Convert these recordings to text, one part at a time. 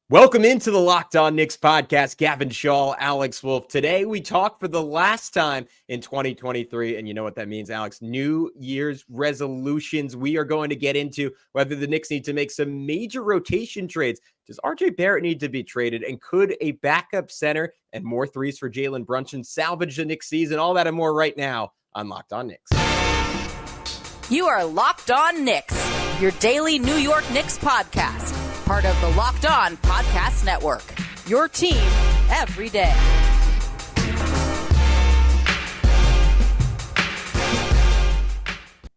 Welcome into the Locked On Knicks podcast. Gavin Shaw, Alex Wolf. Today we talk for the last time in 2023, and you know what that means, Alex. New Year's resolutions. We are going to get into whether the Knicks need to make some major rotation trades. Does RJ Barrett need to be traded? And could a backup center and more threes for Jalen Brunson salvage the Knicks season? All that and more right now on Locked On Knicks. You are Locked On Knicks, your daily New York Knicks podcast. Part of the Locked On Podcast Network, your team every day.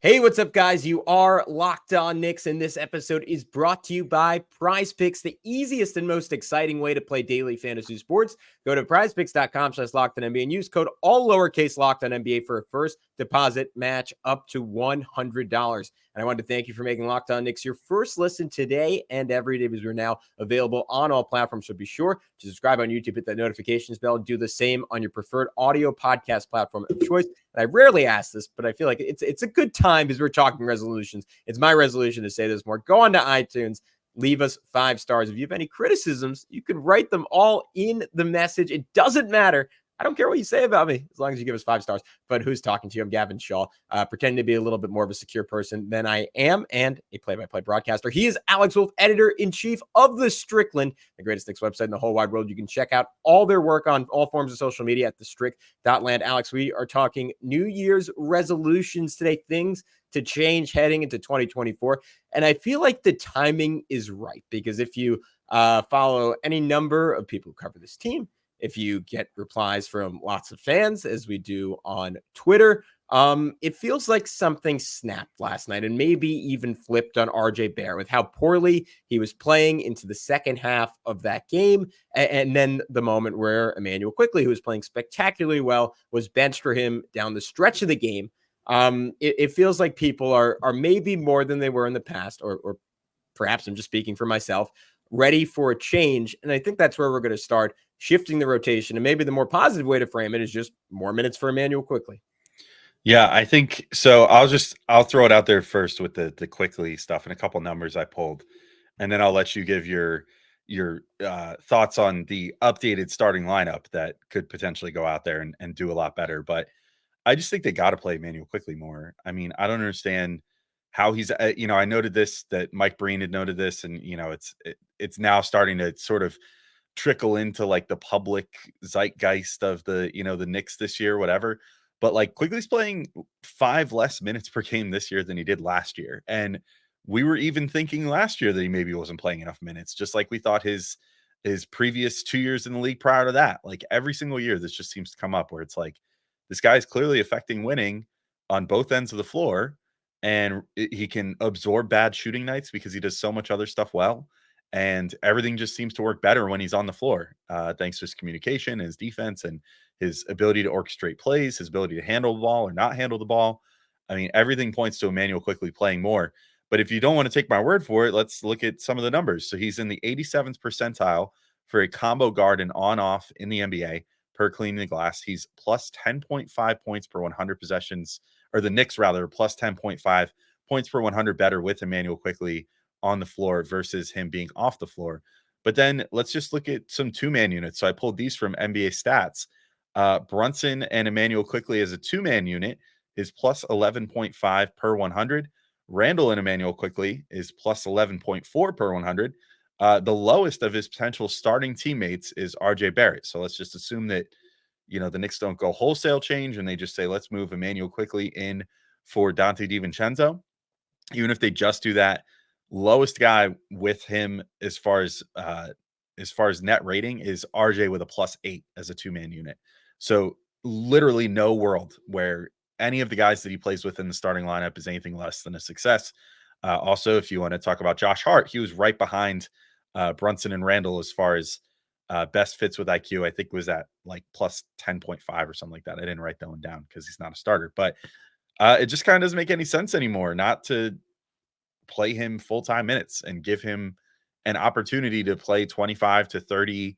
Hey, what's up, guys? You are Locked On Knicks, and this episode is brought to you by PrizePicks, the easiest and most exciting way to play daily fantasy sports. Go to prizepicks.com/LockedOnNBA and use code all lowercase LockedOnNBA for a first deposit match up to $100. And I wanted to thank you for making Locked On Knicks your first listen today and every day, because we're now available on all platforms. So be sure to subscribe on YouTube, hit that notifications bell, and do the same on your preferred audio podcast platform of choice. And I rarely ask this, but I feel like it's a good time because we're talking resolutions. It's my resolution to say this more. Go on to iTunes, leave us 5 stars. If you have any criticisms, you can write them all in the message. It doesn't matter. I don't care what you say about me, as long as you give us 5 stars. But who's talking to you? I'm Gavin Shaw, pretending to be a little bit more of a secure person than I am, and a play-by-play broadcaster. He is Alex Wolf, editor-in-chief of The Strickland, the greatest Knicks website in the whole wide world. You can check out all their work on all forms of social media at thestrick.land. Alex, we are talking New Year's resolutions today, things to change heading into 2024. And I feel like the timing is right, because if you follow any number of people who cover this team, if you get replies from lots of fans, as we do on Twitter, it feels like something snapped last night and maybe even flipped on RJ Barrett with how poorly he was playing into the second half of that game. And then the moment where Immanuel Quickley, who was playing spectacularly well, was benched for him down the stretch of the game. It feels like people are maybe more than they were in the past, or perhaps I'm just speaking for myself, ready for a change. And I think that's where we're going to start shifting the rotation. And maybe the more positive way to frame it is just more minutes for Immanuel Quickley. Yeah, I think so. I'll throw it out there first with the Quickley stuff and a couple numbers I pulled, and then I'll let you give your thoughts on the updated starting lineup that could potentially go out there and do a lot better. But I just think they got to play Immanuel Quickley more. I mean, I don't understand how he's, I noted this, that Mike Breen had noted this, and, it's now starting to sort of trickle into like the public zeitgeist of the Knicks this year, whatever. But like Quigley's playing 5 less minutes per game this year than he did last year. And we were even thinking last year that he maybe wasn't playing enough minutes, just like we thought his previous 2 years in the league prior to that. Like every single year, this just seems to come up where it's like, this guy is clearly affecting winning on both ends of the floor, and he can absorb bad shooting nights because he does so much other stuff well. And everything just seems to work better when he's on the floor, thanks to his communication, his defense, and his ability to orchestrate plays, his ability to handle the ball or not handle the ball. I mean, everything points to Immanuel Quickley playing more. But if you don't want to take my word for it, let's look at some of the numbers. So he's in the 87th percentile for a combo guard and on-off in the NBA per cleaning the glass. He's plus 10.5 points per 100 possessions, or the Knicks rather, plus 10.5 points per 100 better with Immanuel Quickley on the floor versus him being off the floor. But then let's just look at some two-man units. So I pulled these from NBA stats. Brunson and Immanuel Quickley as a two-man unit is plus 11.5 per 100. Randall and Immanuel Quickley is plus 11.4 per 100. The lowest of his potential starting teammates is RJ Barrett. So let's just assume that, the Knicks don't go wholesale change and they just say, let's move Immanuel Quickley in for Dante DiVincenzo. Even if they just do that, lowest guy with him as far as net rating is RJ with a plus 8 as a two-man unit. So literally no world where any of the guys that he plays with in the starting lineup is anything less than a success. Also, if you want to talk about Josh Hart, he was right behind Brunson and Randall as far as best fits with IQ. I think it was at like plus 10.5 or something like that. I didn't write that one down because he's not a starter, but it just kind of doesn't make any sense anymore not to play him full-time minutes and give him an opportunity to play 25 to 30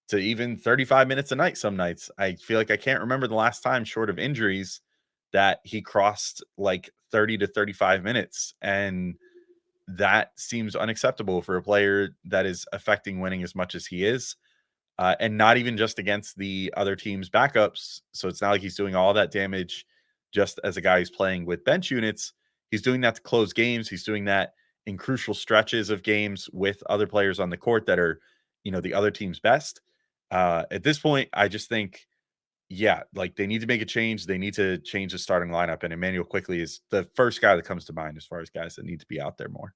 to even 35 minutes a night some nights. I feel like I can't remember the last time, short of injuries, that he crossed like 30 to 35 minutes. And that seems unacceptable for a player that is affecting winning as much as he is. And not even just against the other team's backups. So it's not like he's doing all that damage just as a guy who's playing with bench units. He's doing that to close games. He's doing that in crucial stretches of games with other players on the court that are, the other team's best. At this point, I just think, yeah, like they need to make a change. They need to change the starting lineup. And Immanuel Quickley is the first guy that comes to mind as far as guys that need to be out there more.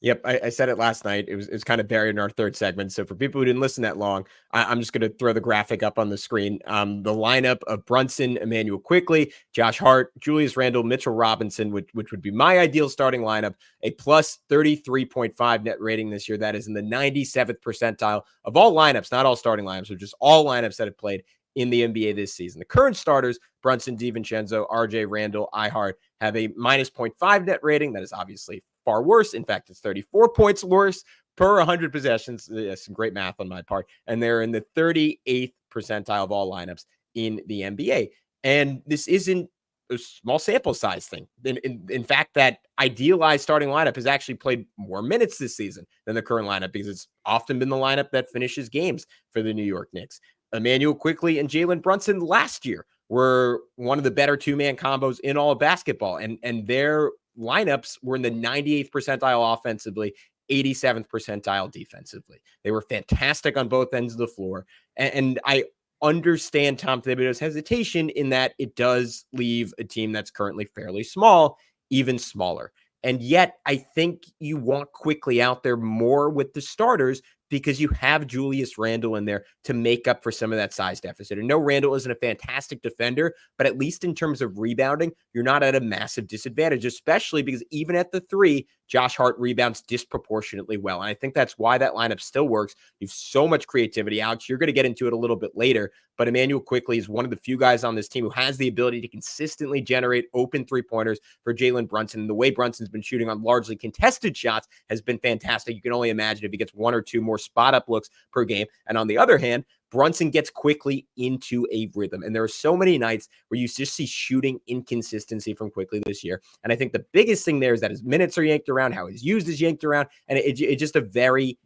Yep, I said it last night. It was kind of buried in our third segment. So for people who didn't listen that long, I'm just going to throw the graphic up on the screen. The lineup of Brunson, Immanuel Quickley, Josh Hart, Julius Randle, Mitchell Robinson, which would be my ideal starting lineup, a plus 33.5 net rating this year. That is in the 97th percentile of all lineups, not all starting lineups, but just all lineups that have played in the NBA this season. The current starters, Brunson, DiVincenzo, RJ, Randle, Ihart, have a minus 0.5 net rating. That is obviously far worse. In fact, it's 34 points worse per 100 possessions. Some great math on my part. And they're in the 38th percentile of all lineups in the NBA. And this isn't a small sample size thing. In fact, that idealized starting lineup has actually played more minutes this season than the current lineup because it's often been the lineup that finishes games for the New York Knicks. Immanuel Quickley and Jalen Brunson last year were one of the better two-man combos in all of basketball. And their lineups were in the 98th percentile offensively, 87th percentile defensively. They were fantastic on both ends of the floor. And I understand Tom Thibodeau's hesitation in that it does leave a team that's currently fairly small even smaller. And yet I think you want Quickley out there more with the starters because you have Julius Randle in there to make up for some of that size deficit. And no, Randle isn't a fantastic defender, but at least in terms of rebounding, you're not at a massive disadvantage, especially because even at the three, Josh Hart rebounds disproportionately well. And I think that's why that lineup still works. You have so much creativity, Alex. You're going to get into it a little bit later, but Immanuel Quickley is one of the few guys on this team who has the ability to consistently generate open three-pointers for Jalen Brunson. And the way Brunson's been shooting on largely contested shots has been fantastic. You can only imagine if he gets one or two more spot-up looks per game. And on the other hand, Brunson gets Quickley into a rhythm. And there are so many nights where you just see shooting inconsistency from Quickley this year. And I think the biggest thing there is that his minutes are yanked around, how he's used is yanked around. And it's just a very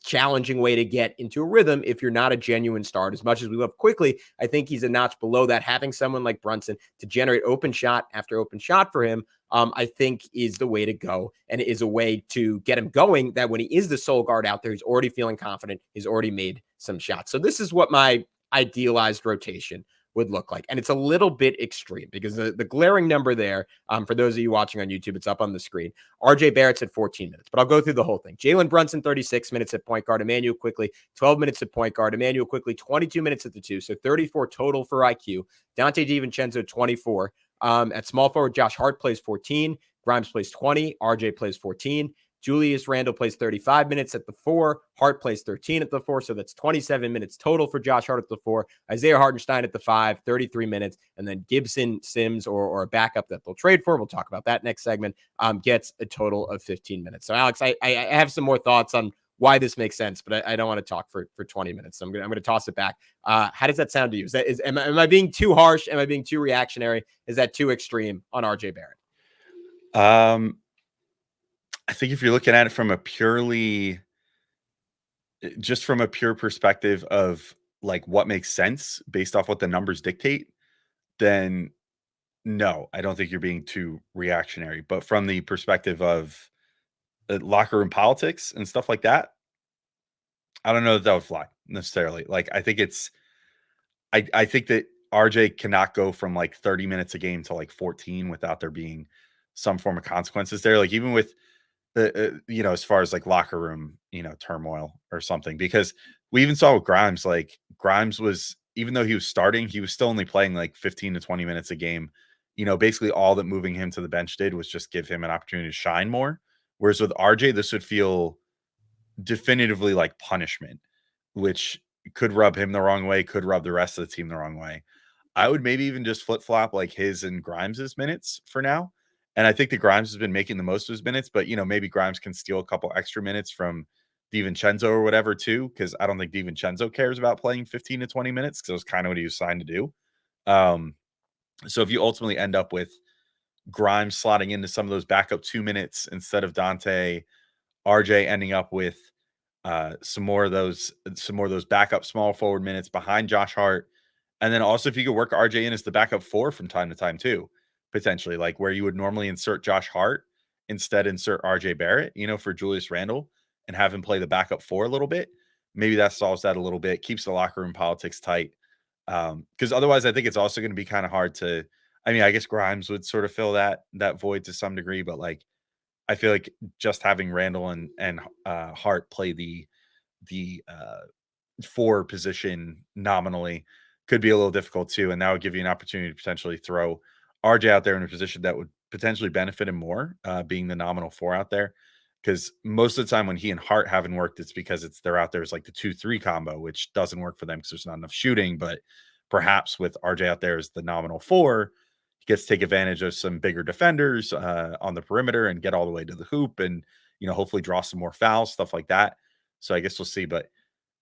challenging way to get into a rhythm if you're not a genuine start. As much as we love Quickley, I think he's a notch below that. Having someone like Brunson to generate open shot after open shot for him, I think is the way to go. And it is a way to get him going that when he is the sole guard out there, he's already feeling confident. He's already made some shots. So this is what my idealized rotation would look like. And it's a little bit extreme because the glaring number there, for those of you watching on YouTube, it's up on the screen. RJ Barrett's at 14 minutes, but I'll go through the whole thing. Jalen Brunson, 36 minutes at point guard. Immanuel Quickley, 12 minutes at point guard. Immanuel Quickley, 22 minutes at the two. So 34 total for IQ. Dante DiVincenzo, 24. At small forward, Josh Hart plays 14. Grimes plays 20. RJ plays 14. Julius Randle plays 35 minutes at the four. Hart plays 13 at the four. So that's 27 minutes total for Josh Hart at the four. Isaiah Hartenstein at the five, 33 minutes. And then Gibson, Sims, or a backup that they'll trade for, we'll talk about that next segment, gets a total of 15 minutes. So, Alex, I have some more thoughts on why this makes sense, but I don't want to talk for 20 minutes. So I'm going to toss it back. How does that sound to you? Am I being too harsh? Am I being too reactionary? Is that too extreme on RJ Barrett? I think if you're looking at it from a pure perspective of like what makes sense based off what the numbers dictate, then no, I don't think you're being too reactionary. But from the perspective of locker room politics and stuff like that, I don't know that would fly necessarily. Like, I think I think that RJ cannot go from like 30 minutes a game to like 14 without there being some form of consequences there. Like even with the, as far as like locker room, turmoil or something, because we even saw with Grimes, like Grimes was, even though he was starting, he was still only playing like 15 to 20 minutes a game. Basically all that moving him to the bench did was just give him an opportunity to shine more. Whereas with RJ, this would feel definitively like punishment, which could rub him the wrong way, could rub the rest of the team the wrong way. I would maybe even just flip-flop like his and Grimes's minutes for now. And I think that Grimes has been making the most of his minutes, but maybe Grimes can steal a couple extra minutes from DiVincenzo or whatever too, because I don't think DiVincenzo cares about playing 15 to 20 minutes because it was kind of what he was signed to do. So if you ultimately end up with Grimes slotting into some of those backup 2 minutes instead of Dante, RJ ending up with some more of those backup small forward minutes behind Josh Hart. And then also if you could work RJ in as the backup 4 from time to time too, potentially, like where you would normally insert Josh Hart, instead insert RJ Barrett, for Julius Randle, and have him play the backup 4 a little bit. Maybe that solves that a little bit, keeps the locker room politics tight. Because otherwise I think it's also going to be kind of hard to, I guess Grimes would sort of fill that void to some degree, but like I feel like just having Randle and Hart play the 4 position nominally could be a little difficult too. And that would give you an opportunity to potentially throw RJ out there in a position that would potentially benefit him more, being the nominal 4 out there. Because most of the time when he and Hart haven't worked, it's because they're out there as like the 2-3 combo, which doesn't work for them because there's not enough shooting. But perhaps with RJ out there as the nominal 4, he gets to take advantage of some bigger defenders on the perimeter and get all the way to the hoop and, hopefully draw some more fouls, stuff like that. So I guess we'll see. But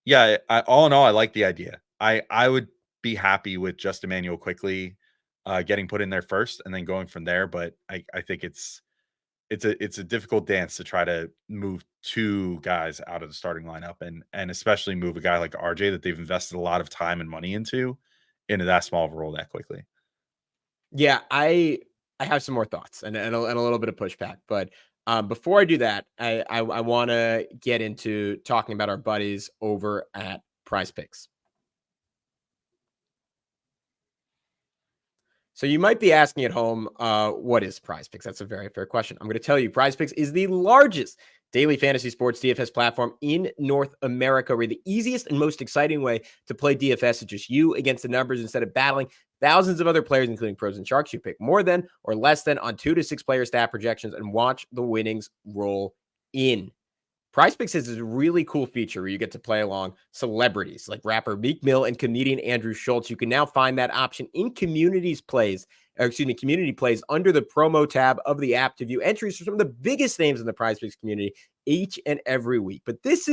yeah, all in all, I like the idea. I would be happy with just Immanuel Quickley getting put in there first and then going from there. But I think it's a difficult dance to try to move 2 guys out of the starting lineup and especially move a guy like RJ that they've invested a lot of time and money into that small of a role that quickly. Yeah, I have some more thoughts and a little bit of pushback, but before I do that, I want to get into talking about our buddies over at PrizePicks. So you might be asking at home, what is PrizePicks? That's a very fair question. I'm going to tell you, PrizePicks is the largest daily fantasy sports DFS platform in North America. We're the easiest and most exciting way to play DFS is just you against the numbers instead of battling thousands of other players, including pros and sharks. You pick more than or less than on 2 to 6 player stat projections and watch the winnings roll in. PrizePicks has this really cool feature where you get to play along celebrities like rapper Meek Mill and comedian Andrew Schultz. You can now find that option in community plays under the promo tab of the app to view entries for some of the biggest names in the PrizePicks community each and every week. But this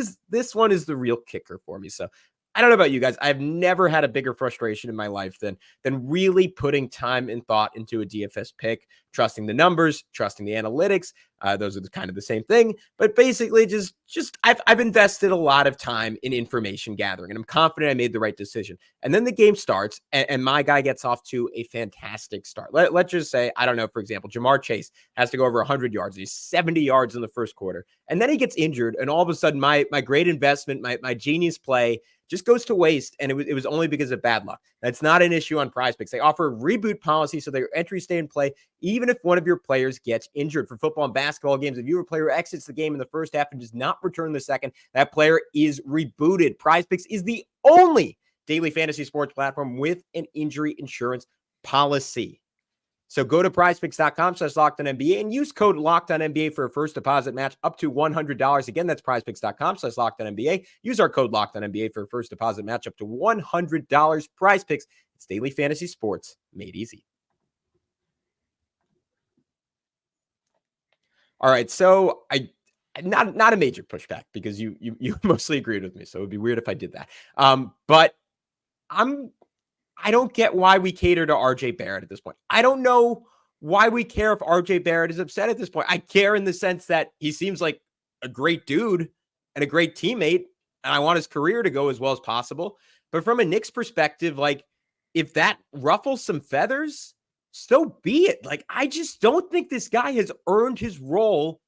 one is the real kicker for me. So I don't know about you guys. I've never had a bigger frustration in my life than really putting time and thought into a DFS pick, trusting the numbers, trusting the analytics. Those are kind of the same thing, but basically just I've invested a lot of time in information gathering and I'm confident I made the right decision. And then the game starts and my guy gets off to a fantastic start. Let's just say, I don't know, for example, Jamar Chase has to go over 100 yards. He's 70 yards in the first quarter. And then he gets injured. And all of a sudden my great investment, my genius play just goes to waste. And it was only because of bad luck. That's not an issue on PrizePicks. They offer a reboot policy so that your entries stay in play, even if one of your players gets injured. For football and basketball games, if your player exits the game in the first half and does not return the second, that player is rebooted. PrizePicks is the only daily fantasy sports platform with an injury insurance policy. So go to prizepicks.com/LockedOnNBA and use code LockedOnNBA for a first deposit match up to $100. Again, that's prizepicks.com/LockedOnNBA. Use our code LockedOnNBA for a first deposit match up to $100. PrizePicks, it's daily fantasy sports made easy. All right, so not a major pushback because you mostly agreed with me, so it would be weird if I did that. But I don't get why we cater to RJ Barrett at this point. I don't know why we care if RJ Barrett is upset at this point. I care in the sense that he seems like a great dude and a great teammate, and I want his career to go as well as possible. But from a Knicks perspective, like if that ruffles some feathers, so be it. Like I just don't think this guy has earned his role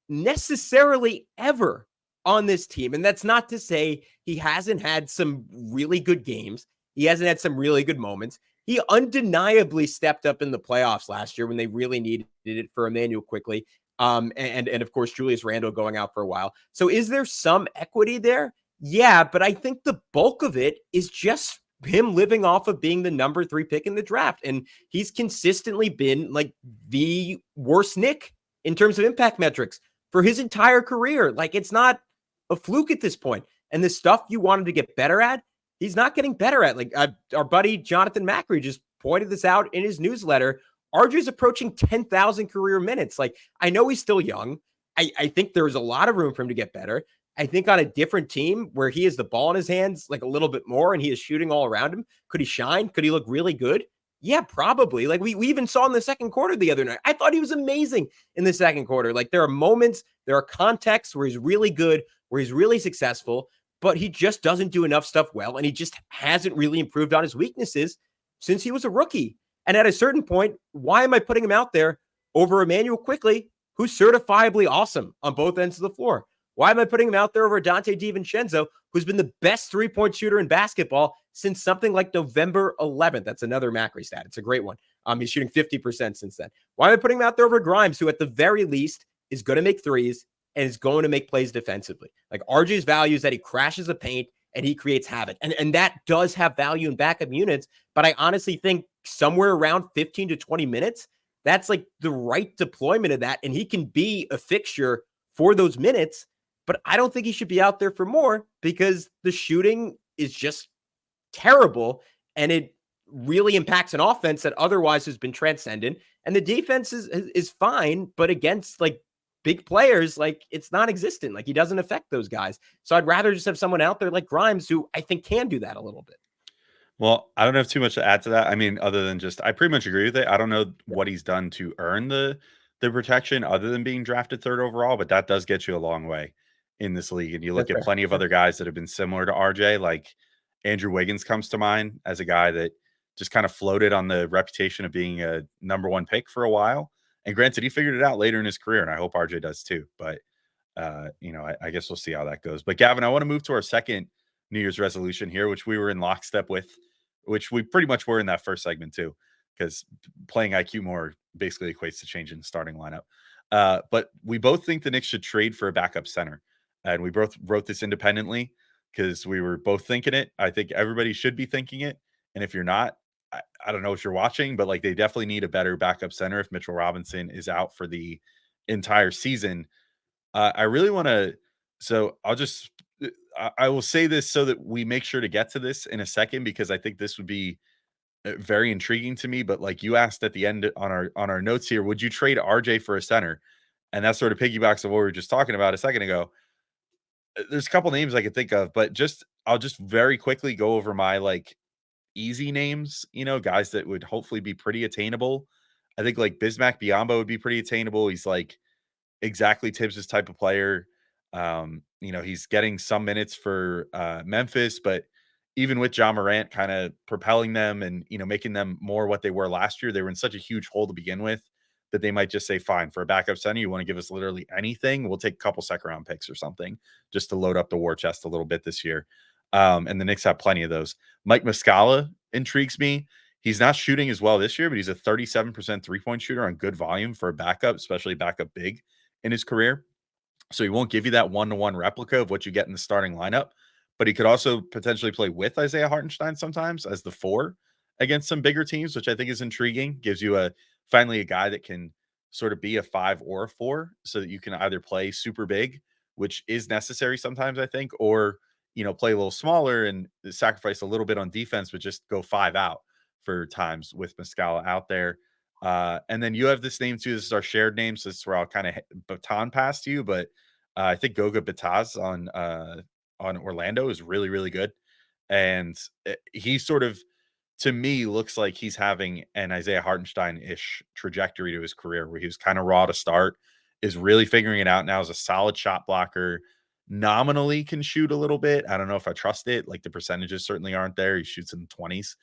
necessarily ever on this team. And that's not to say he hasn't had some really good games. He hasn't had some really good moments. He undeniably stepped up in the playoffs last year when they really needed it for Immanuel Quickley. And of course, Julius Randle going out for a while. So is there some equity there? Yeah, but I think the bulk of it is just him living off of being the number 3 pick in the draft. And he's consistently been like the worst Knick in terms of impact metrics for his entire career. Like it's not a fluke at this point. And the stuff you wanted to get better at, he's not getting better at. Like our buddy Jonathan Macri just pointed this out in his newsletter. RJ's approaching 10,000 career minutes. Like I know he's still young. I think there's a lot of room for him to get better. I think on a different team where he has the ball in his hands like a little bit more and he is shooting all around him, could he shine? Could he look really good? Yeah, probably. Like we even saw in the second quarter the other night. I thought he was amazing in the second quarter. Like there are moments, there are contexts where he's really good, where he's really successful, but he just doesn't do enough stuff well. And he just hasn't really improved on his weaknesses since he was a rookie. And at a certain point, why am I putting him out there over Immanuel Quickley, who's certifiably awesome on both ends of the floor? Why am I putting him out there over Dante DiVincenzo, who's been the best three-point shooter in basketball since something like November 11th? That's another Macri stat. It's a great one. He's shooting 50% since then. Why am I putting him out there over Grimes, who at the very least is going to make threes and is going to make plays defensively? Like RJ's value is that he crashes the paint and he creates havoc. And that does have value in backup units, but I honestly think somewhere around 15 to 20 minutes, that's like the right deployment of that. And he can be a fixture for those minutes, but I don't think he should be out there for more because the shooting is just terrible and it really impacts an offense that otherwise has been transcendent. And the defense is fine, but against like big players, like it's non-existent. Like he doesn't affect those guys. So I'd rather just have someone out there like Grimes, who I think can do that a little bit. Well, I don't have too much to add to that. I mean, other than just, I pretty much agree with it. I don't know what he's done to earn the protection other than being drafted third overall, but that does get you a long way in this league. And you look at plenty of other guys that have been similar to RJ, like Andrew Wiggins comes to mind as a guy that just kind of floated on the reputation of being a number one pick for a while. And granted, he figured it out later in his career, and I hope RJ does too. But, I guess we'll see how that goes. But Gavin, I want to move to our second New Year's resolution here, which we were in lockstep with, which we pretty much were in that first segment too, because playing IQ more basically equates to changing the starting lineup. But we both think the Knicks should trade for a backup center. And we both wrote this independently because we were both thinking it. I think everybody should be thinking it. And if you're not, I don't know if you're watching, but like they definitely need a better backup center if Mitchell Robinson is out for the entire season. I really want to, so I will say this so that we make sure to get to this in a second, because I think this would be very intriguing to me. But like you asked at the end on our notes here, would you trade RJ for a center? And that sort of piggybacks of what we were just talking about a second ago. There's a couple names I could think of, but I'll just very quickly go over my like easy names, guys that would hopefully be pretty attainable. I think like Bismack Biyombo would be pretty attainable. He's like exactly Tibbs's type of player. He's getting some minutes for Memphis, but even with John Morant kind of propelling them and, making them more what they were last year, they were in such a huge hole to begin with that they might just say, fine, for a backup center, you want to give us literally anything, we'll take a couple second round picks or something just to load up the war chest a little bit this year. And the Knicks have plenty of those. Mike Muscala intrigues me. He's not shooting as well this year, but he's a 37% three-point shooter on good volume for a backup, especially backup big in his career. So he won't give you that one-to-one replica of what you get in the starting lineup, but he could also potentially play with Isaiah Hartenstein sometimes as the 4 against some bigger teams, which I think is intriguing. Gives you finally a guy that can sort of be a 5 or a 4 so that you can either play super big, which is necessary sometimes, I think, or, play a little smaller and sacrifice a little bit on defense, but just go 5 out for times with Muscala out there. And then you have this name too. This is our shared name, so this is where I'll kind of baton pass to you. But I think Goga Bitadze on Orlando is really, really good, and he sort of, to me, looks like he's having an Isaiah Hartenstein-ish trajectory to his career, where he was kind of raw to start, is really figuring it out now as a solid shot blocker. Nominally can shoot a little bit. I don't know if I trust it. Like the percentages certainly aren't there. He shoots in the 20s.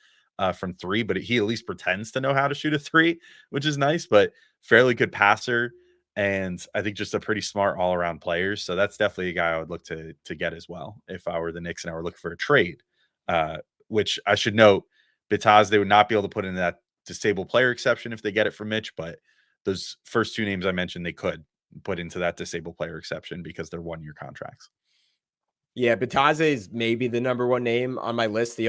From 3, but he at least pretends to know how to shoot a 3, which is nice, but fairly good passer. And I think just a pretty smart all around player. So that's definitely a guy I would look to get as well if I were the Knicks and I were looking for a trade, which I should note, Bitadze, they would not be able to put in that disabled player exception if they get it from Mitch, but those first 2 names I mentioned, they could put into that disabled player exception because they're 1-year contracts. Yeah, Bitadze is maybe the number 1 name on my list. The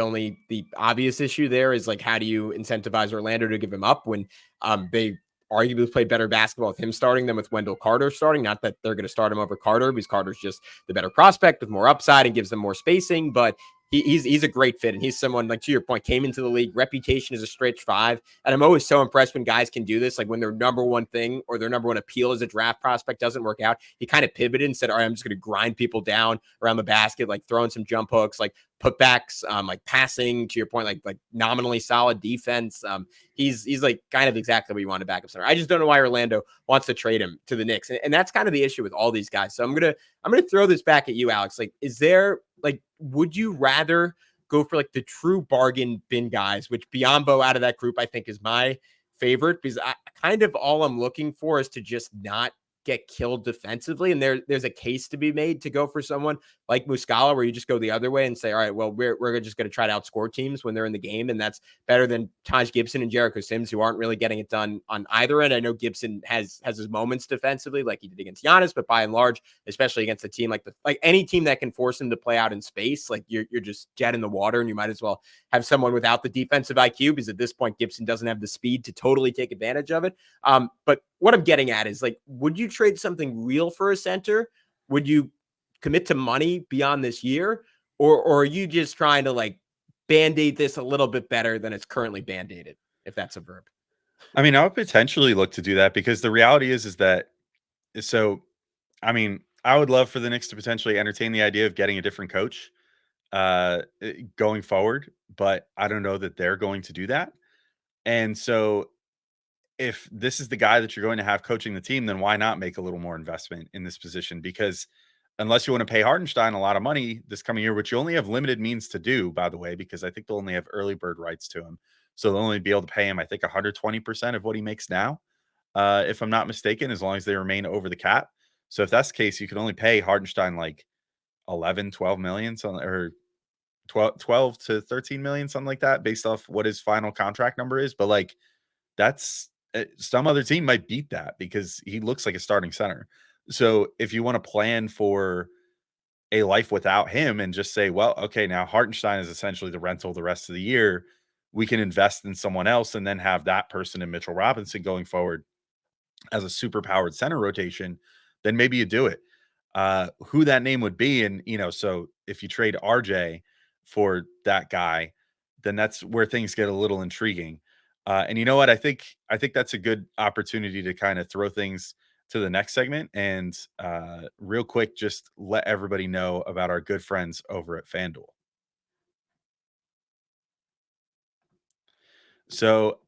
obvious issue there is like, how do you incentivize Orlando to give him up when they arguably played better basketball with him starting than with Wendell Carter starting? Not that they're going to start him over Carter, because Carter's just the better prospect with more upside and gives them more spacing. But he's a great fit, and he's someone, like, to your point, came into the league, reputation as a stretch five, and I'm always so impressed when guys can do this. Like, when their number one thing or their number one appeal as a draft prospect doesn't work out, he kind of pivoted and said, all right, I'm just going to grind people down around the basket, like throwing some jump hooks, like putbacks, like passing, to your point, like nominally solid defense. He's like kind of exactly what you want a backup center. I just don't know why Orlando wants to trade him to the Knicks, and that's kind of the issue with all these guys. So I'm gonna throw this back at you, Alex. Like, is there, like, would you rather go for like the true bargain bin guys, which Biyombo out of that group I think is my favorite, because I kind of all I'm looking for is to just not get killed defensively, and there's a case to be made to go for someone like Muscala, where you just go the other way and say, all right, well, we're just going to try to outscore teams when they're in the game, and that's better than Taj Gibson and Jericho Sims, who aren't really getting it done on either end. I know Gibson has his moments defensively, like he did against Giannis, but by and large, especially against a team like any team that can force him to play out in space, like you're just jet in the water, and you might as well have someone without the defensive IQ, because at this point Gibson doesn't have the speed to totally take advantage of it. But what I'm getting at is, like, would you trade something real for a center? Would you commit to money beyond this year? Or are you just trying to, like, band-aid this a little bit better than it's currently band-aided, if that's a verb? I mean, I would potentially look to do that, because the reality is that, so, I mean, I would love for the Knicks to potentially entertain the idea of getting a different coach going forward, but I don't know that they're going to do that. And so if this is the guy that you're going to have coaching the team, then why not make a little more investment in this position? Because unless you want to pay Hartenstein a lot of money this coming year, which you only have limited means to do, by the way, because I think they'll only have early bird rights to him. So they'll only be able to pay him, I think, 120% of what he makes now, if I'm not mistaken, as long as they remain over the cap. So if that's the case, you can only pay Hartenstein like 11, 12 million, or 12 to 13 million, something like that, based off what his final contract number is. But like, that's some other team might beat that, because he looks like a starting center. So if you want to plan for a life without him and just say, well, okay, now Hartenstein is essentially the rental the rest of the year, we can invest in someone else and then have that person in Mitchell Robinson going forward as a super powered center rotation, then maybe you do it. Who that name would be, and so if you trade RJ for that guy, then that's where things get a little intriguing. And you know what? I think that's a good opportunity to kind of throw things to the next segment, and real quick, just let everybody know about our good friends over at FanDuel. So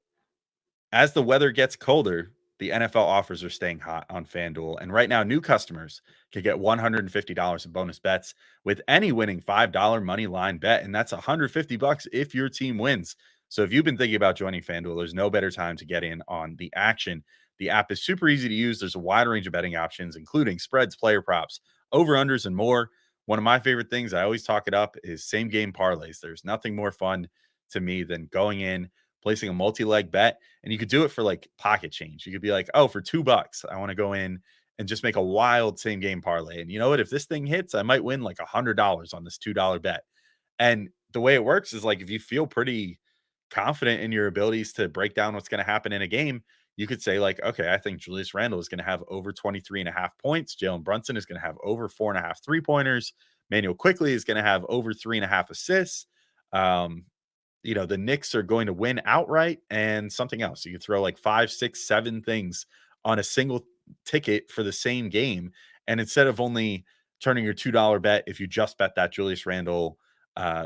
as the weather gets colder, the NFL offers are staying hot on FanDuel. And right now, new customers can get $150 in bonus bets with any winning $5 money line bet. And that's $150 if your team wins. So if you've been thinking about joining FanDuel, there's no better time to get in on the action. The app is super easy to use. There's a wide range of betting options, including spreads, player props, over-unders, and more. One of my favorite things, I always talk it up, is same game parlays. There's nothing more fun to me than going in, placing a multi-leg bet, and you could do it for like pocket change. You could be like, oh, for $2, I want to go in and just make a wild same game parlay. And you know what? If this thing hits, I might win like $100 on this $2 bet. And the way it works is, like, if you feel pretty confident in your abilities to break down what's going to happen in a game, you could say, like, okay, I think Julius Randle is going to have over 23.5 points. Jalen Brunson is going to have over 4.5 3-pointers. Immanuel Quickley is going to have over 3.5 assists. The Knicks are going to win outright, and something else. You could throw like 5, 6, 7 things on a single ticket for the same game. And instead of only turning your $2 bet, if you just bet that Julius Randle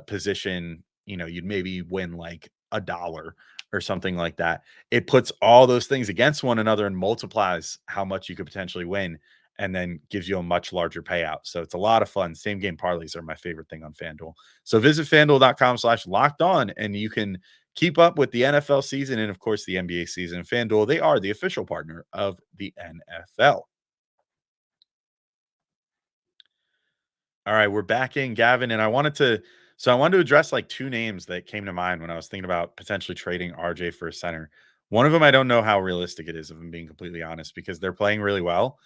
position, you'd maybe win like $1 or something like that. It puts all those things against one another and multiplies how much you could potentially win, and then gives you a much larger payout. So it's a lot of fun. Same game parlays are my favorite thing on FanDuel. So visit FanDuel.com/lockedon, and you can keep up with the NFL season and, of course, the NBA season. FanDuel, they are the official partner of the NFL. All right, we're back in, Gavin, and I wanted to address like 2 names that came to mind when I was thinking about potentially trading RJ for a center. One of them, I don't know how realistic it is, if I'm being completely honest, because they're playing really well.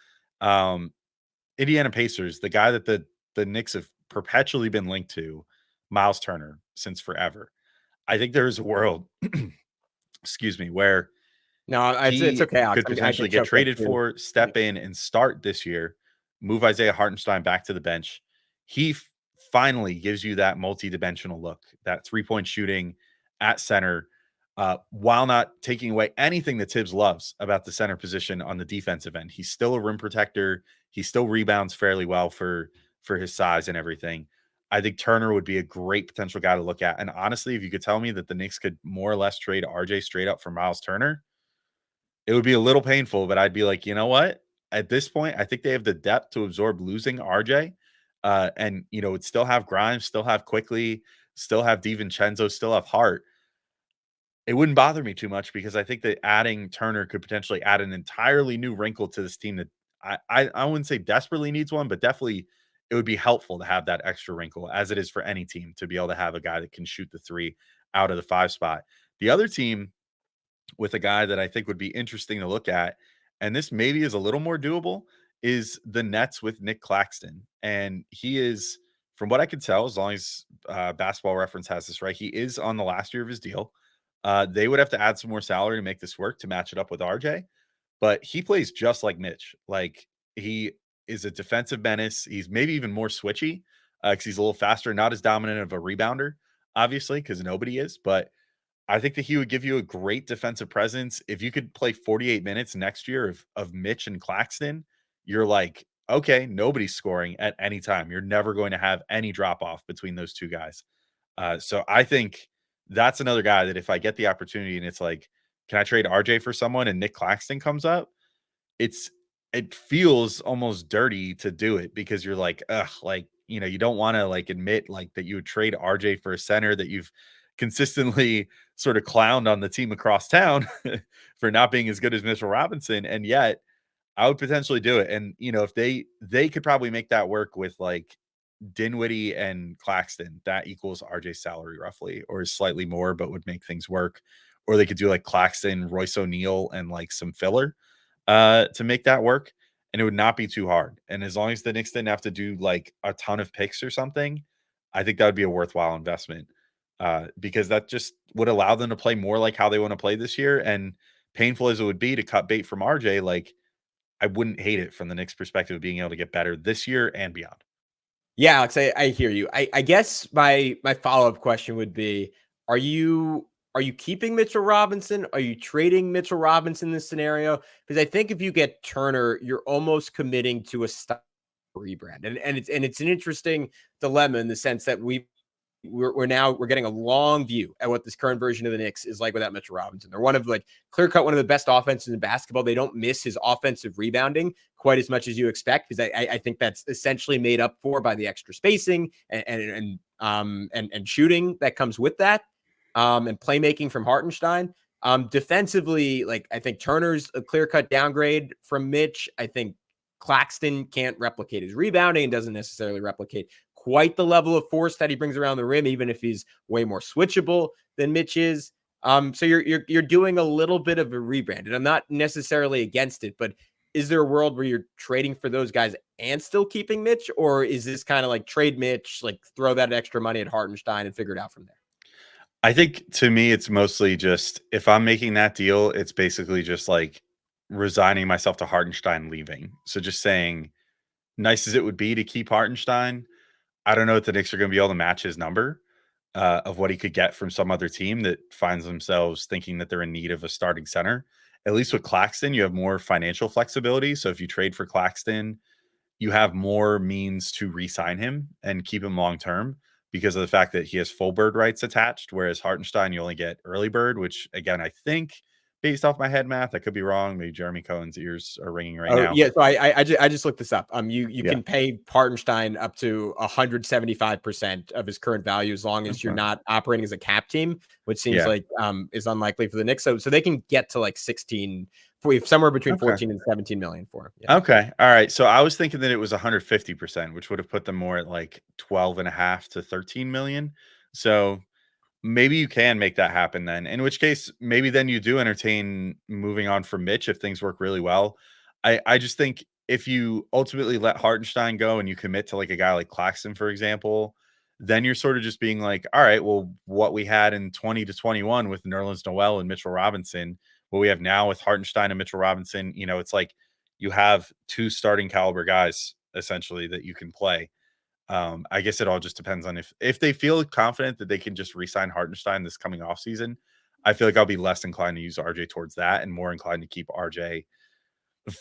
Indiana Pacers, the guy that the Knicks have perpetually been linked to, Miles Turner, since forever. I think there is a world, excuse me, where it's okay, Alex. could potentially get traded for, step in and start this year, move Isaiah Hartenstein back to the bench. He finally gives you that multi-dimensional look, that 3-point shooting at center, while not taking away anything that Tibbs loves about the center position on the defensive end. He's still a rim protector. He still rebounds fairly well for his size and everything. I think Turner would be a great potential guy to look at. And honestly, if you could tell me that the Knicks could more or less trade RJ straight up for Miles Turner, it would be a little painful, but I'd be like, you know what? At this point, I think they have the depth to absorb losing RJ. And, would still have Grimes, still have Quickley, still have DiVincenzo, still have Hart. It wouldn't bother me too much because I think that adding Turner could potentially add an entirely new wrinkle to this team that I wouldn't say desperately needs one, but definitely it would be helpful to have that extra wrinkle, as it is for any team, to be able to have a guy that can shoot the 3 out of the 5 spot. The other team with a guy that I think would be interesting to look at, and this maybe is a little more doable, is the Nets with Nick Claxton. And he is, from what I can tell, as long as Basketball Reference has this right, he is on the last year of his deal. They would have to add some more salary to make this work to match it up with RJ, but he plays just like Mitch. Like, he is a defensive menace. He's maybe even more switchy because he's a little faster, not as dominant of a rebounder, obviously, because nobody is, but I think that he would give you a great defensive presence. If you could play 48 minutes next year of Mitch and Claxton, you're like, okay, nobody's scoring at any time. You're never going to have any drop off between those two guys. So I think that's another guy that if I get the opportunity and it's like, can I trade RJ for someone and Nick Claxton comes up? It feels almost dirty to do it because you're like, ugh, like, you don't want to like admit like that you would trade RJ for a center that you've consistently sort of clowned on the team across town for not being as good as Mitchell Robinson. And yet I would potentially do it. And, if they could probably make that work with like Dinwiddie and Claxton, that equals RJ's salary roughly, or slightly more, but would make things work. Or they could do like Claxton, Royce O'Neal, and like some filler to make that work. And it would not be too hard. And as long as the Knicks didn't have to do like a ton of picks or something, I think that would be a worthwhile investment. Because that just would allow them to play more like how they want to play this year. And painful as it would be to cut bait from RJ, like I wouldn't hate it from the Knicks' perspective of being able to get better this year and beyond. Yeah, Alex, I hear you. I guess my follow-up question would be, are you keeping Mitchell Robinson? Are you trading Mitchell Robinson in this scenario? Because I think if you get Turner, you're almost committing to a style rebrand. And it's an interesting dilemma in the sense that we're getting a long view at what this current version of the Knicks is like without Mitchell Robinson. They're one of clear-cut one of the best offenses in basketball. They don't miss his offensive rebounding quite as much as you expect, because I think that's essentially made up for by the extra spacing and shooting that comes with that, and playmaking from Hartenstein. Defensively, I think Turner's a clear-cut downgrade from Mitch. I think Claxton can't replicate his rebounding and doesn't necessarily replicate quite the level of force that he brings around the rim, even if he's way more switchable than Mitch is. So you're doing a little bit of a rebrand, and I'm not necessarily against it, but is there a world where you're trading for those guys and still keeping Mitch, or is this kind of like trade Mitch, like throw that extra money at Hartenstein and figure it out from there? I think to me, it's mostly just if I'm making that deal, it's basically just like resigning myself to Hartenstein leaving. So just saying, nice as it would be to keep Hartenstein, I don't know if the Knicks are going to be able to match his number of what he could get from some other team that finds themselves thinking that they're in need of a starting center. At least with Claxton, you have more financial flexibility. So if you trade for Claxton, you have more means to re-sign him and keep him long-term because of the fact that he has full bird rights attached, whereas Hartenstein, you only get early bird, which again, I think based off my head math, I could be wrong. Maybe Jeremy Cohen's ears are ringing right now. Yeah, so I just looked this up. You can pay Hartenstein up to 175% of his current value as long as you're not operating as a cap team, which seems like is unlikely for the Knicks. So they can get to like 16, somewhere between 14 and 17 million for him. Yeah. Okay. All right. So I was thinking that it was 150%, which would have put them more at like 12.5 to 13 million. So maybe you can make that happen then, in which case maybe then you do entertain moving on from Mitch if things work really well. I just think if you ultimately let Hartenstein go and you commit to like a guy like Claxton, for example, then you're sort of just being like, all right, well, what we had in 20 to 21 with Nerlens Noel and Mitchell Robinson, what we have now with Hartenstein and Mitchell Robinson, it's like you have two starting caliber guys essentially that you can play. I guess it all just depends on if they feel confident that they can just re-sign Hartenstein this coming off season. I feel like I'll be less inclined to use RJ towards that and more inclined to keep RJ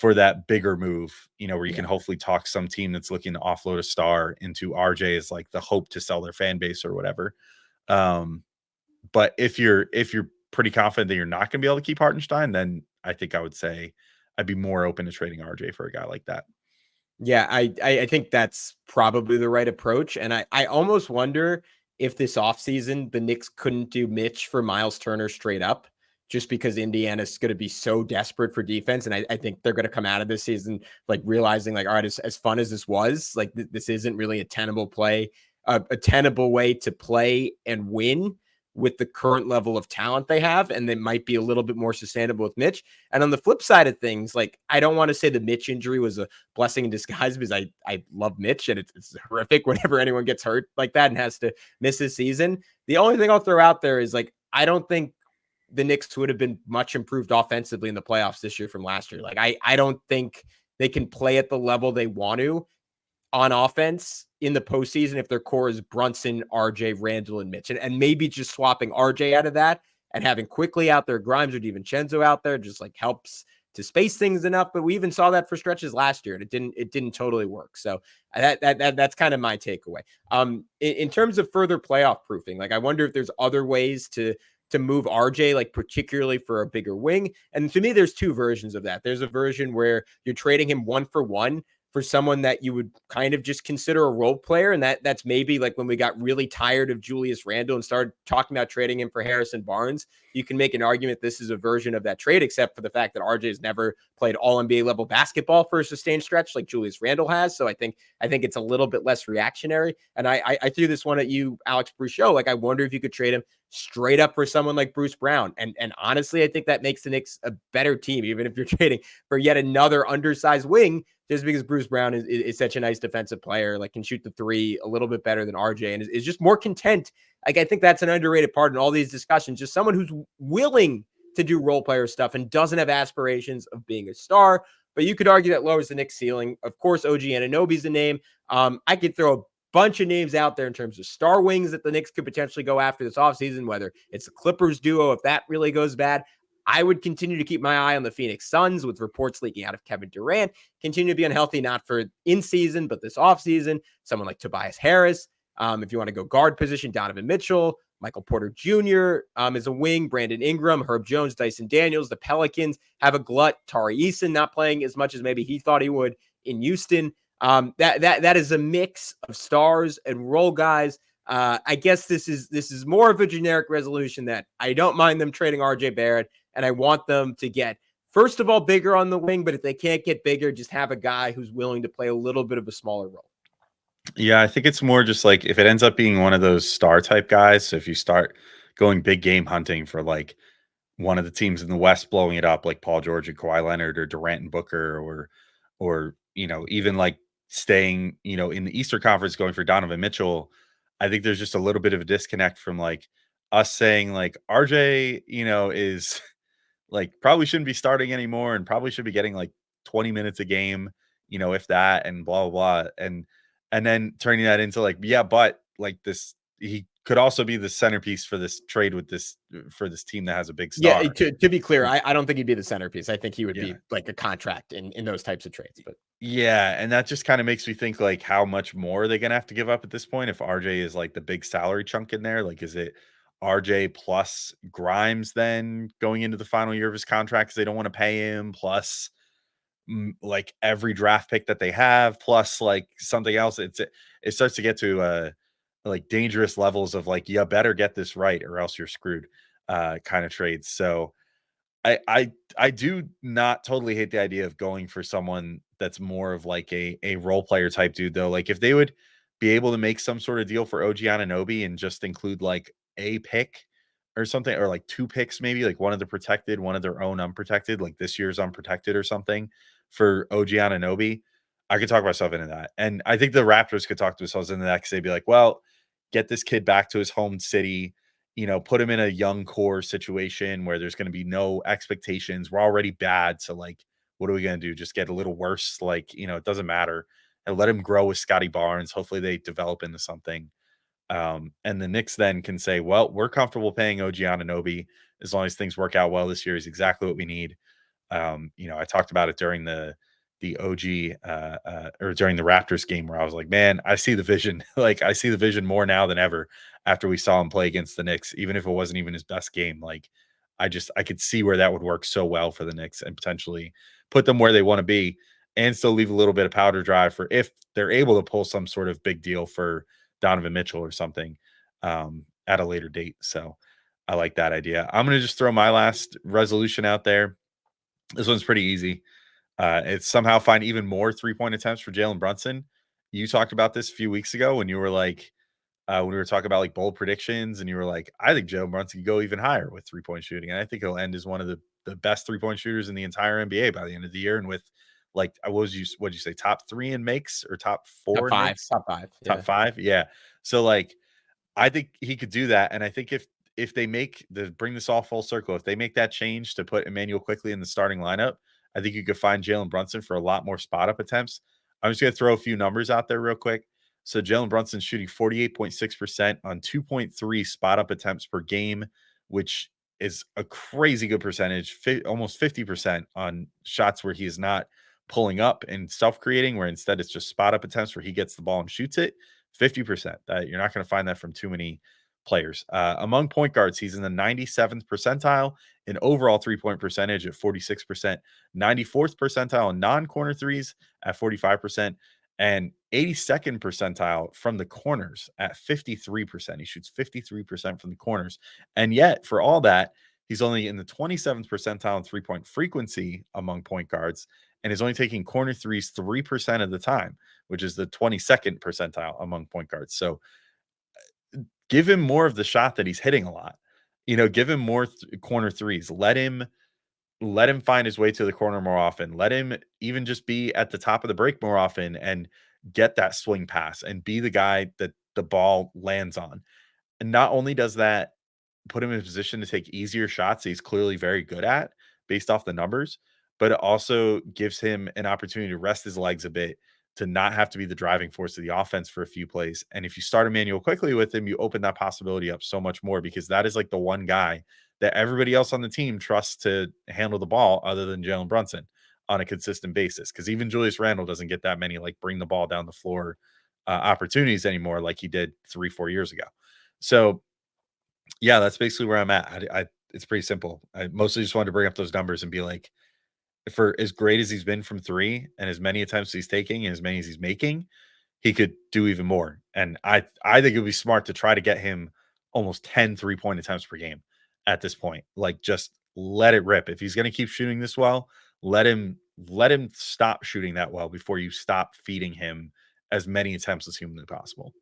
for that bigger move, where you can hopefully talk some team that's looking to offload a star into RJ as like the hope to sell their fan base or whatever. But if you're pretty confident that you're not going to be able to keep Hartenstein, then I think I would say I'd be more open to trading RJ for a guy like that. Yeah, I think that's probably the right approach. And I almost wonder if this offseason the Knicks couldn't do Mitch for Miles Turner straight up, just because Indiana's going to be so desperate for defense. And I think they're going to come out of this season like realizing like, all right, as fun as this was, like this isn't really a tenable play, a tenable way to play and win with the current level of talent they have, and they might be a little bit more sustainable with Mitch. And on the flip side of things, like I don't want to say the Mitch injury was a blessing in disguise, because I love Mitch and it's horrific whenever anyone gets hurt like that and has to miss this season. The only thing I'll throw out there is like I don't think the Knicks would have been much improved offensively in the playoffs this year from last year. Like I don't think they can play at the level they want to on offense in the postseason if their core is Brunson, RJ, Randall, and Mitch. And maybe just swapping RJ out of that and having Quickley out there, Grimes or DiVincenzo out there just like helps to space things enough. But we even saw that for stretches last year, and it didn't totally work. So that's kind of my takeaway. In terms of further playoff proofing, like I wonder if there's other ways to move RJ, like particularly for a bigger wing. And to me, there's two versions of that. There's a version where you're trading him 1-for-1 for someone that you would kind of just consider a role player. And that's maybe like when we got really tired of Julius Randle and started talking about trading him for Harrison Barnes, you can make an argument this is a version of that trade, except for the fact that RJ has never played all NBA level basketball for a sustained stretch like Julius Randle has. So I think it's a little bit less reactionary. And I threw this one at you, Alex Bruchot. Like, I wonder if you could trade him straight up for someone like Bruce Brown. And honestly, I think that makes the Knicks a better team, even if you're trading for yet another undersized wing, just because Bruce Brown is such a nice defensive player, like can shoot the three a little bit better than RJ and is just more content. Like, I think that's an underrated part in all these discussions, just someone who's willing to do role player stuff and doesn't have aspirations of being a star. But you could argue that lowers the Knicks ceiling. Of course, OG Anunoby's a name. I could throw a bunch of names out there in terms of star wings that the Knicks could potentially go after this offseason, whether it's the Clippers duo, if that really goes bad. I would continue to keep my eye on the Phoenix Suns with reports leaking out of Kevin Durant, continue to be unhealthy, not for in season, but this offseason. Someone like Tobias Harris. If you want to go guard position, Donovan Mitchell, Michael Porter Jr. Is a wing, Brandon Ingram, Herb Jones, Dyson Daniels. The Pelicans have a glut. Tari Eason not playing as much as maybe he thought he would in Houston. That is a mix of stars and role guys. I guess this is more of a generic resolution that I don't mind them trading RJ Barrett, and I want them to get, first of all, bigger on the wing, but if they can't get bigger, just have a guy who's willing to play a little bit of a smaller role. Yeah, I think it's more just like if it ends up being one of those star type guys. So if you start going big game hunting for like one of the teams in the West blowing it up, like Paul George and Kawhi Leonard or Durant and Booker, or even like staying in the Eastern Conference going for Donovan Mitchell, I think there's just a little bit of a disconnect from like us saying like RJ, is like probably shouldn't be starting anymore and probably should be getting like 20 minutes a game, if that, and blah, blah, blah. And then turning that into like, yeah, but like this, he could also be the centerpiece for this trade for this team that has a big star. Yeah, to be clear, I don't think he'd be the centerpiece. I think he would be like a contract in those types of trades. But yeah, and that just kind of makes me think like how much more are they gonna have to give up at this point if RJ is like the big salary chunk in there? Like, is it RJ plus Grimes then going into the final year of his contract because they don't want to pay him, plus like every draft pick that they have, plus like something else? It starts to get to like dangerous levels of like, you better get this right or else you're screwed kind of trades. So I do not totally hate the idea of going for someone that's more of like a role player type dude, though. Like if they would be able to make some sort of deal for OG Anunoby and just include like a pick or something, or like 2 picks, maybe like one of the protected, one of their own unprotected, like this year's unprotected or something for OG Anunoby, I could talk myself into that. And I think the Raptors could talk themselves into that because they'd be like, well, get this kid back to his home city, put him in a young core situation where there's going to be no expectations. We're already bad. So like, what are we going to do? Just get a little worse? Like, it doesn't matter. and let him grow with Scotty Barnes. Hopefully they develop into something. And the Knicks then can say, well, we're comfortable paying OG Anunoby as long as things work out well this year is exactly what we need. I talked about it during the OG or during the Raptors game where I was like, man, I see the vision. Like I see the vision more now than ever after we saw him play against the Knicks, even if it wasn't even his best game. Like I could see where that would work so well for the Knicks and potentially put them where they want to be and still leave a little bit of powder dry for if they're able to pull some sort of big deal for Donovan Mitchell or something at a later date. So I like that idea. I'm going to just throw my last resolution out there. This one's pretty easy. It's somehow find even more 3-point attempts for Jalen Brunson. You talked about this a few weeks ago when you were like, when we were talking about like bold predictions, and you were like, I think Jalen Brunson could go even higher with 3-point shooting. And I think he'll end as one of the best 3-point shooters in the entire NBA by the end of the year. And with like, what'd you say, top 3 in makes or top 4? Top 5. Makes? Top 5. Top Yeah. 5. Yeah. So like, I think he could do that. And I think if they bring this all full circle, if they make that change to put Immanuel Quickley in the starting lineup, I think you could find Jalen Brunson for a lot more spot up attempts. I'm just going to throw a few numbers out there real quick. So Jalen Brunson's shooting 48.6% on 2.3 spot up attempts per game, which is a crazy good percentage, almost 50% on shots where he is not pulling up and self-creating, where instead it's just spot up attempts where he gets the ball and shoots it. 50%. You're not going to find that from too many players. Among point guards, he's in the 97th percentile in overall 3-point percentage at 46%, 94th percentile in non-corner threes at 45%, and 82nd percentile from the corners at 53%. He shoots 53% from the corners. And yet, for all that, he's only in the 27th percentile in 3-point frequency among point guards, and is only taking corner threes 3% of the time, which is the 22nd percentile among point guards. So give him more of the shot that he's hitting a lot. Give him more corner threes. Let him find his way to the corner more often. Let him even just be at the top of the break more often and get that swing pass and be the guy that the ball lands on. And not only does that put him in a position to take easier shots he's clearly very good at based off the numbers, but it also gives him an opportunity to rest his legs a bit, to not have to be the driving force of the offense for a few plays. And if you start Immanuel Quickley with him, you open that possibility up so much more, because that is like the one guy that everybody else on the team trusts to handle the ball other than Jalen Brunson on a consistent basis. Because even Julius Randle doesn't get that many like bring the ball down the floor opportunities anymore like he did 3-4 years ago. So yeah, that's basically where I'm at. It's pretty simple. I mostly just wanted to bring up those numbers and be like, for as great as he's been from 3 and as many attempts he's taking and as many as he's making, he could do even more. And I think it would be smart to try to get him almost 10 3-point attempts per game at this point. Like, just let it rip. If he's going to keep shooting this well, let him stop shooting that well before you stop feeding him as many attempts as humanly possible.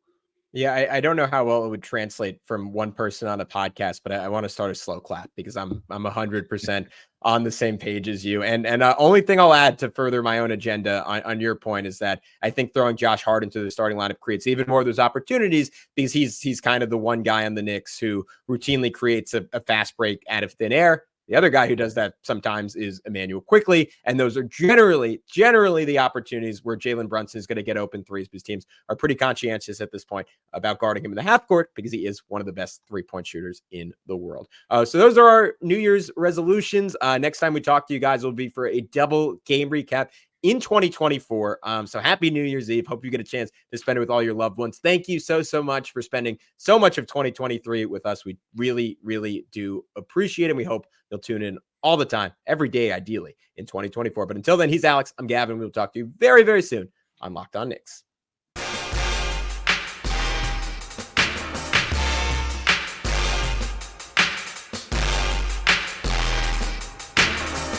Yeah, I don't know how well it would translate from one person on a podcast, but I want to start a slow clap because I'm 100% on the same page as you. And only thing I'll add to further my own agenda on your point is that I think throwing Josh Hart into the starting lineup creates even more of those opportunities, because he's kind of the one guy on the Knicks who routinely creates a fast break out of thin air. The other guy who does that sometimes is Immanuel Quickley, and those are generally the opportunities where Jalen Brunson is going to get open threes, because teams are pretty conscientious at this point about guarding him in the half court, because he is one of the best 3-point shooters in the world. So those are our New Year's resolutions. Next time we talk to you guys will be for a double game recap in 2024. So happy New Year's Eve. Hope you get a chance to spend it with all your loved ones. Thank you so much for spending so much of 2023 with us. We really do appreciate it. And we hope you'll tune in all the time, every day, ideally, in 2024. But until then, he's Alex. I'm Gavin. We'll talk to you very, very soon on Locked On Knicks.